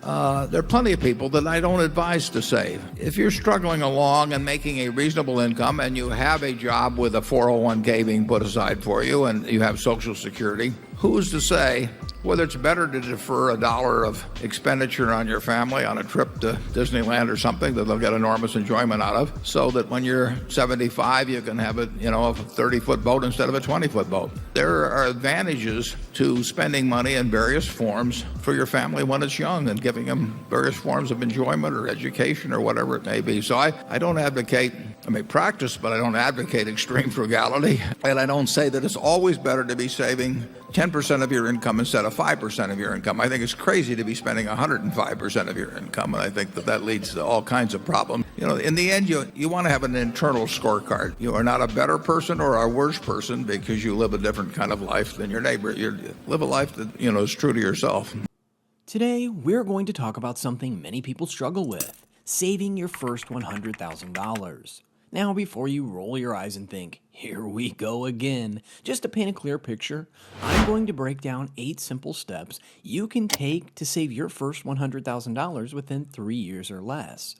There are plenty of people that I don't advise to save. If you're struggling along and making a reasonable income and you have a job with a 401k being put aside for you and you have Social Security, who's to say whether it's better to defer a dollar of expenditure on your family on a trip to Disneyland or something that they'll get enormous enjoyment out of, so that when you're 75 you can have a 30-foot boat instead of a 20-foot boat. There are advantages to spending money in various forms for your family when it's young and giving them various forms of enjoyment or education or whatever it may be. So I don't advocate, I may practice, but I don't advocate extreme frugality. And I don't say that it's always better to be saving 10% of your income instead of 5% of your income. I think it's crazy to be spending 105% of your income, and I think that leads to all kinds of problems. In the end, you want to have an internal scorecard. You are not a better person or a worse person because you live a different kind of life than your neighbor. You live a life that is true to yourself. Today, we're going to talk about something many people struggle with: saving your first $100,000. Now, before you roll your eyes and think, here we go again, just to paint a clear picture, I'm going to break down 8 simple steps you can take to save your first $100,000 within 3 years or less.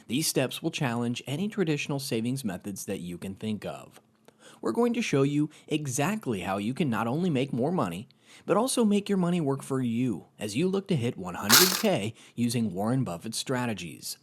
These steps will challenge any traditional savings methods that you can think of. We're going to show you exactly how you can not only make more money, but also make your money work for you as you look to hit 100K using Warren Buffett's strategies.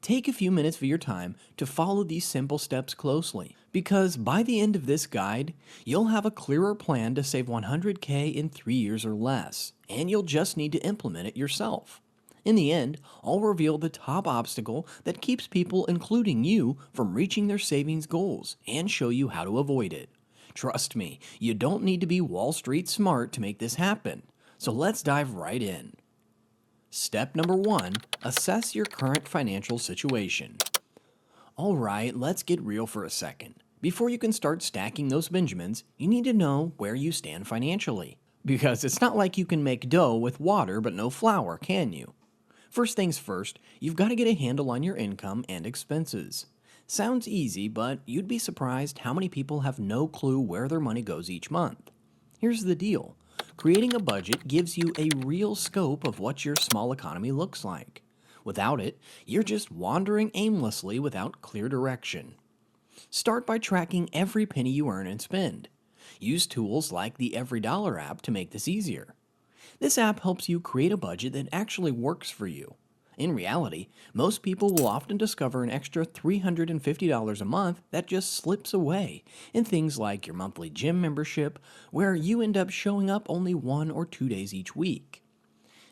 Take a few minutes of your time to follow these simple steps closely, because by the end of this guide, you'll have a clearer plan to save 100K in 3 years or less, and you'll just need to implement it yourself. In the end, I'll reveal the top obstacle that keeps people, including you, from reaching their savings goals and show you how to avoid it. Trust me, you don't need to be Wall Street smart to make this happen. So let's dive right in. Step number 1, assess your current financial situation. Alright, let's get real for a second. Before you can start stacking those Benjamins, you need to know where you stand financially. Because it's not like you can make dough with water but no flour, can you? First things first, you've got to get a handle on your income and expenses. Sounds easy, but you'd be surprised how many people have no clue where their money goes each month. Here's the deal. Creating a budget gives you a real scope of what your small economy looks like. Without it, you're just wandering aimlessly without clear direction. Start by tracking every penny you earn and spend. Use tools like the Every Dollar app to make this easier. This app helps you create a budget that actually works for you. In reality, most people will often discover an extra $350 a month that just slips away in things like your monthly gym membership, where you end up showing up only 1 or 2 days each week.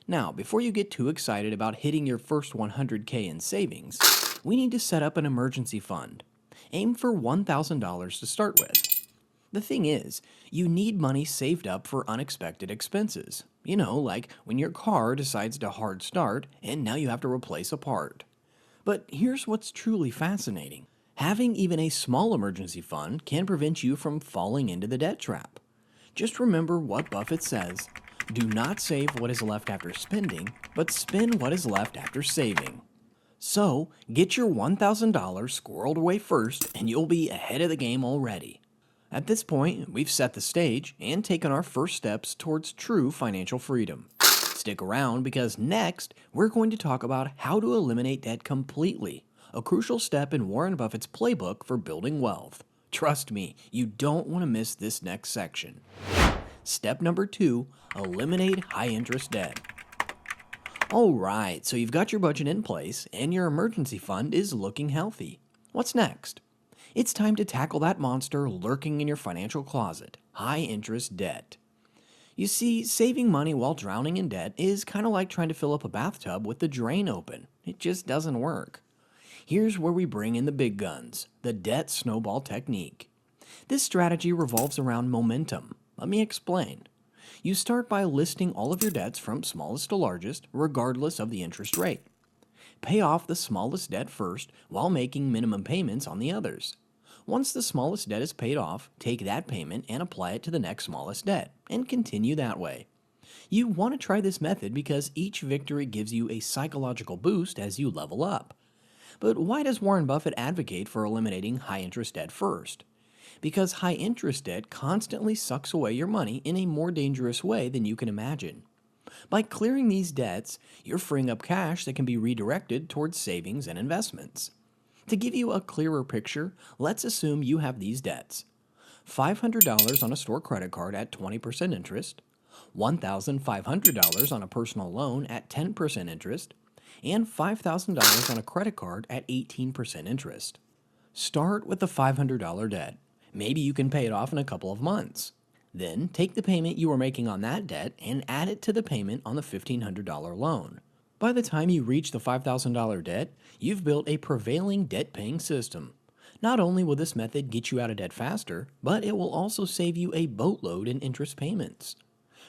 Now, before you get too excited about hitting your first 100K in savings, we need to set up an emergency fund. Aim for $1,000 to start with. The thing is, you need money saved up for unexpected expenses. Like when your car decides to hard start and now you have to replace a part. But here's what's truly fascinating. Having even a small emergency fund can prevent you from falling into the debt trap. Just remember what Buffett says: do not save what is left after spending, but spend what is left after saving. So, get your $1,000 squirreled away first and you'll be ahead of the game already. At this point, we've set the stage and taken our first steps towards true financial freedom. Stick around because next, we're going to talk about how to eliminate debt completely, a crucial step in Warren Buffett's playbook for building wealth. Trust me, you don't want to miss this next section. Step number 2, eliminate high-interest debt. Alright, so you've got your budget in place and your emergency fund is looking healthy. What's next? It's time to tackle that monster lurking in your financial closet: high-interest debt. You see, saving money while drowning in debt is kind of like trying to fill up a bathtub with the drain open. It just doesn't work. Here's where we bring in the big guns: the debt snowball technique. This strategy revolves around momentum. Let me explain. You start by listing all of your debts from smallest to largest, regardless of the interest rate. Pay off the smallest debt first while making minimum payments on the others. Once the smallest debt is paid off, take that payment and apply it to the next smallest debt, and continue that way. You want to try this method because each victory gives you a psychological boost as you level up. But why does Warren Buffett advocate for eliminating high-interest debt first? Because high-interest debt constantly sucks away your money in a more dangerous way than you can imagine. By clearing these debts, you're freeing up cash that can be redirected towards savings and investments. To give you a clearer picture, let's assume you have these debts: $500 on a store credit card at 20% interest, $1,500 on a personal loan at 10% interest, and $5,000 on a credit card at 18% interest. Start with the $500 debt. Maybe you can pay it off in a couple of months. Then take the payment you were making on that debt and add it to the payment on the $1,500 loan. By the time you reach the $5,000 debt, you've built a prevailing debt-paying system. Not only will this method get you out of debt faster, but it will also save you a boatload in interest payments.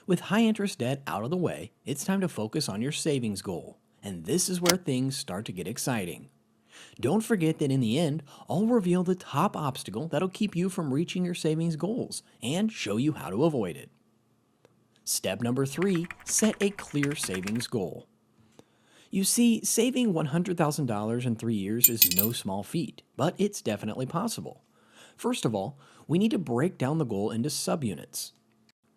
With high interest debt out of the way, it's time to focus on your savings goal. And this is where things start to get exciting. Don't forget that in the end, I'll reveal the top obstacle that'll keep you from reaching your savings goals and show you how to avoid it. Step number 3, set a clear savings goal. You see, saving $100,000 in 3 years is no small feat, but it's definitely possible. First of all, we need to break down the goal into subunits.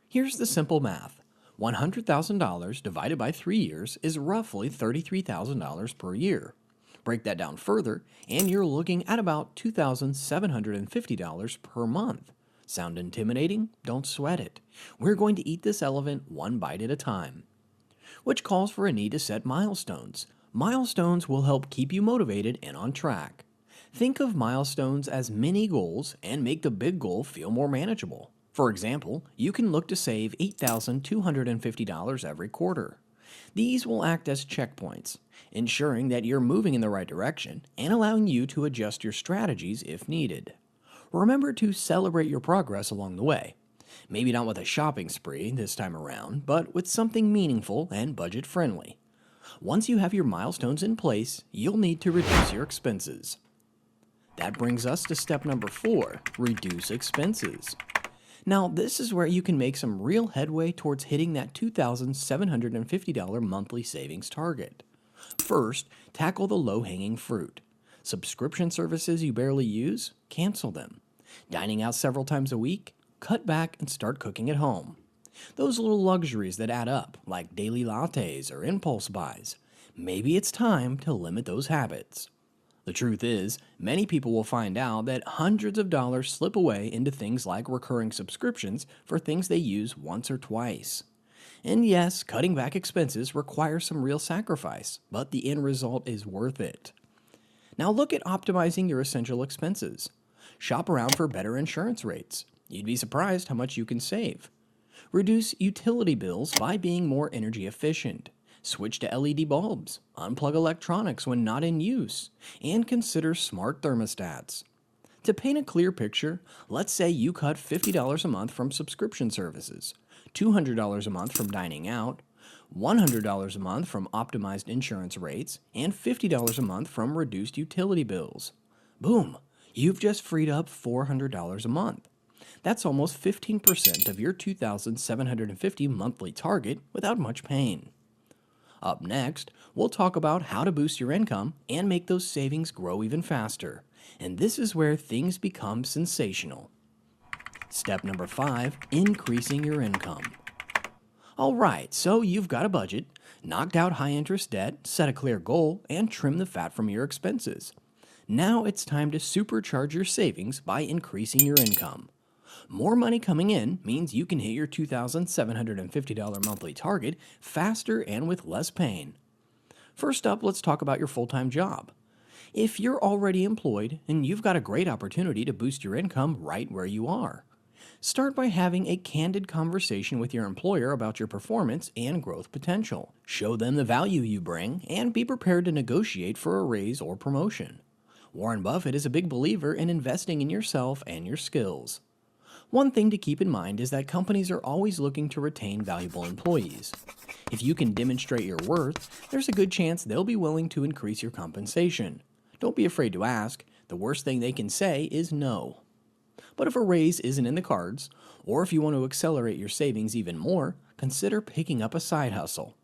Here's the simple math. $100,000 divided by 3 years is roughly $33,000 per year. Break that down further, and you're looking at about $2,750 per month. Sound intimidating? Don't sweat it. We're going to eat this elephant one bite at a time. Which calls for a need to set milestones. Milestones will help keep you motivated and on track. Think of milestones as mini goals and make the big goal feel more manageable. For example, you can look to save $8,250 every quarter. These will act as checkpoints, ensuring that you're moving in the right direction and allowing you to adjust your strategies if needed. Remember to celebrate your progress along the way. Maybe not with a shopping spree this time around, but with something meaningful and budget-friendly. Once you have your milestones in place, you'll need to reduce your expenses. That brings us to step number 4, reduce expenses. Now, this is where you can make some real headway towards hitting that $2,750 monthly savings target. First, tackle the low-hanging fruit. Subscription services you barely use? Cancel them. Dining out several times a week? Cut back and start cooking at home. Those little luxuries that add up, like daily lattes or impulse buys, maybe it's time to limit those habits. The truth is, many people will find out that hundreds of dollars slip away into things like recurring subscriptions for things they use once or twice. And yes, cutting back expenses requires some real sacrifice, but the end result is worth it. Now look at optimizing your essential expenses. Shop around for better insurance rates. You'd be surprised how much you can save. Reduce utility bills by being more energy efficient. Switch to LED bulbs, unplug electronics when not in use, and consider smart thermostats. To paint a clear picture, let's say you cut $50 a month from subscription services, $200 a month from dining out, $100 a month from optimized insurance rates, and $50 a month from reduced utility bills. Boom! You've just freed up $400 a month. That's almost 15% of your $2,750 monthly target without much pain. Up next, we'll talk about how to boost your income and make those savings grow even faster. And this is where things become sensational. Step number 5, increasing your income. Alright, so you've got a budget, knocked out high interest debt, set a clear goal, and trim the fat from your expenses. Now it's time to supercharge your savings by increasing your income. More money coming in means you can hit your $2,750 monthly target faster and with less pain. First up, let's talk about your full-time job. If you're already employed, and you've got a great opportunity to boost your income right where you are. Start by having a candid conversation with your employer about your performance and growth potential. Show them the value you bring, and be prepared to negotiate for a raise or promotion. Warren Buffett is a big believer in investing in yourself and your skills. One thing to keep in mind is that companies are always looking to retain valuable employees. If you can demonstrate your worth, there's a good chance they'll be willing to increase your compensation. Don't be afraid to ask. The worst thing they can say is no. But if a raise isn't in the cards, or if you want to accelerate your savings even more, consider picking up a side hustle.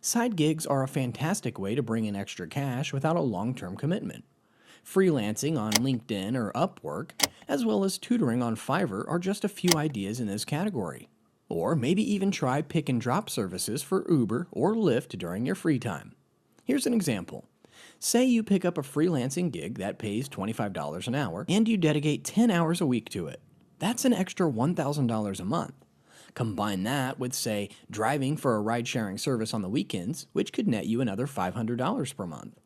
Side gigs are a fantastic way to bring in extra cash without a long-term commitment. Freelancing on LinkedIn or Upwork, as well as tutoring on Fiverr, are just a few ideas in this category. Or maybe even try pick and drop services for Uber or Lyft during your free time. Here's an example. Say you pick up a freelancing gig that pays $25 an hour and you dedicate 10 hours a week to it. That's an extra $1,000 a month. Combine that with, say, driving for a ride-sharing service on the weekends, which could net you another $500 per month.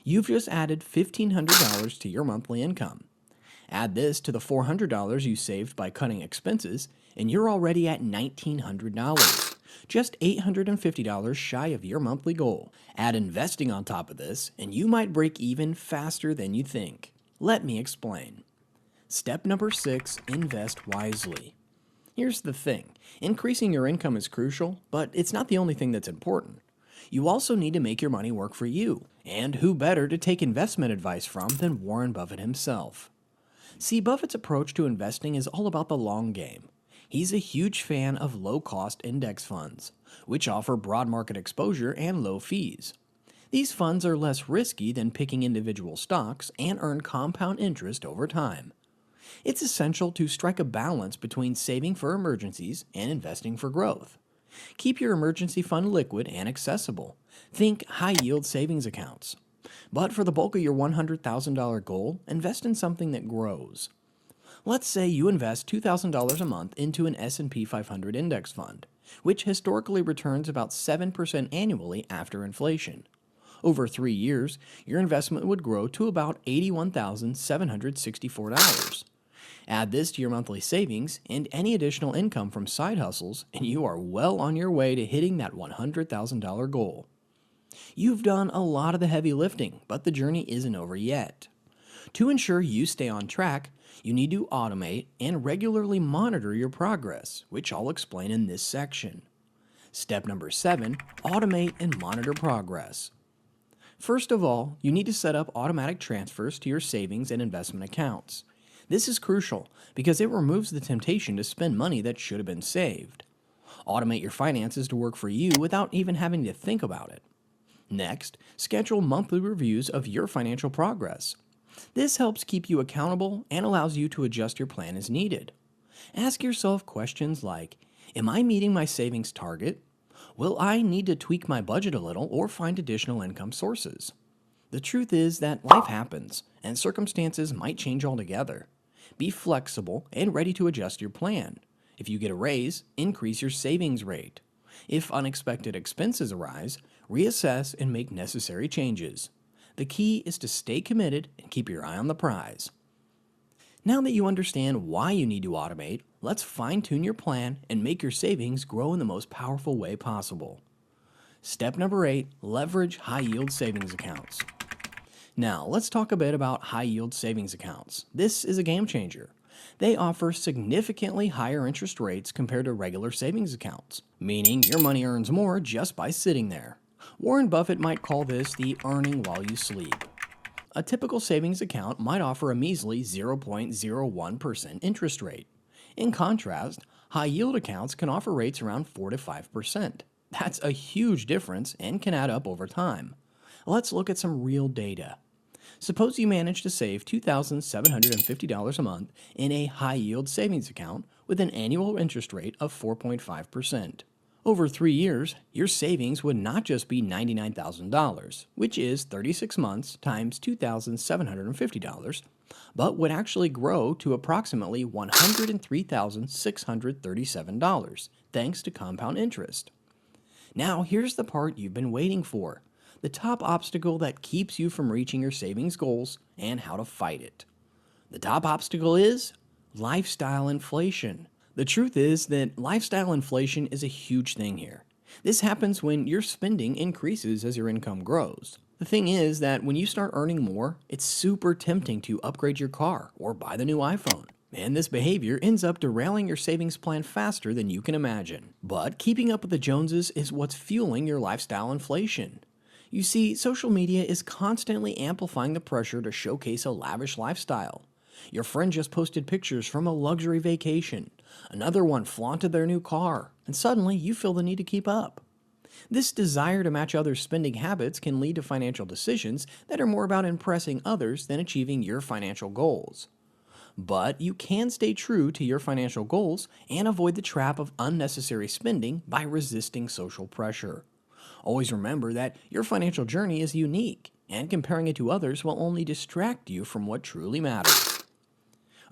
You've just added $1,500 to your monthly income. Add this to the $400 you saved by cutting expenses, and you're already at $1,900. Just $850 shy of your monthly goal. Add investing on top of this, and you might break even faster than you think. Let me explain. Step number 6, invest wisely. Here's the thing. Increasing your income is crucial, but it's not the only thing that's important. You also need to make your money work for you. And who better to take investment advice from than Warren Buffett himself? See, Buffett's approach to investing is all about the long game. He's a huge fan of low-cost index funds, which offer broad market exposure and low fees. These funds are less risky than picking individual stocks and earn compound interest over time. It's essential to strike a balance between saving for emergencies and investing for growth. Keep your emergency fund liquid and accessible. Think high-yield savings accounts. But for the bulk of your $100,000 goal, invest in something that grows. Let's say you invest $2,000 a month into an S&P 500 index fund, which historically returns about 7% annually after inflation. Over 3 years, your investment would grow to about $81,764. Add this to your monthly savings and any additional income from side hustles, and you are well on your way to hitting that $100,000 goal. You've done a lot of the heavy lifting, but the journey isn't over yet. To ensure you stay on track, you need to automate and regularly monitor your progress, which I'll explain in this section. Step number 7, automate and monitor progress. First of all, you need to set up automatic transfers to your savings and investment accounts. This is crucial because it removes the temptation to spend money that should have been saved. Automate your finances to work for you without even having to think about it. Next, schedule monthly reviews of your financial progress. This helps keep you accountable and allows you to adjust your plan as needed. Ask yourself questions like, am I meeting my savings target? Will I need to tweak my budget a little or find additional income sources? The truth is that life happens and circumstances might change altogether. Be flexible and ready to adjust your plan. If you get a raise, increase your savings rate. If unexpected expenses arise, reassess and make necessary changes. The key is to stay committed and keep your eye on the prize. Now that you understand why you need to automate, let's fine-tune your plan and make your savings grow in the most powerful way possible. Step number 8, leverage high-yield savings accounts. Now, let's talk a bit about high-yield savings accounts. This is a game changer. They offer significantly higher interest rates compared to regular savings accounts, meaning your money earns more just by sitting there. Warren Buffett might call this the earning while you sleep. A typical savings account might offer a measly 0.01% interest rate. In contrast, high-yield accounts can offer rates around 4 to 5%. That's a huge difference and can add up over time. Let's look at some real data. Suppose you manage to save $2,750 a month in a high-yield savings account with an annual interest rate of 4.5%. Over 3 years, your savings would not just be $99,000, which is 36 months times $2,750, but would actually grow to approximately $103,637, thanks to compound interest. Now, here's the part you've been waiting for. The top obstacle that keeps you from reaching your savings goals and how to fight it. The top obstacle is lifestyle inflation. The truth is that lifestyle inflation is a huge thing here. This happens when your spending increases as your income grows. The thing is that when you start earning more, it's super tempting to upgrade your car or buy the new iPhone. And this behavior ends up derailing your savings plan faster than you can imagine. But keeping up with the Joneses is what's fueling your lifestyle inflation. You see, social media is constantly amplifying the pressure to showcase a lavish lifestyle. Your friend just posted pictures from a luxury vacation. Another one flaunted their new car, and suddenly you feel the need to keep up. This desire to match others' spending habits can lead to financial decisions that are more about impressing others than achieving your financial goals. But you can stay true to your financial goals and avoid the trap of unnecessary spending by resisting social pressure. Always remember that your financial journey is unique, and comparing it to others will only distract you from what truly matters.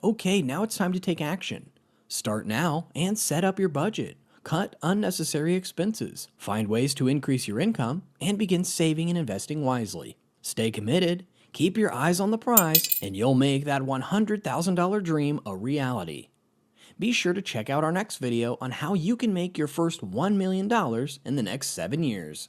Okay, now it's time to take action. Start now and set up your budget. Cut unnecessary expenses, find ways to increase your income, and begin saving and investing wisely. Stay committed, keep your eyes on the prize, and you'll make that $100,000 dream a reality. Be sure to check out our next video on how you can make your first $1 million in the next 7 years.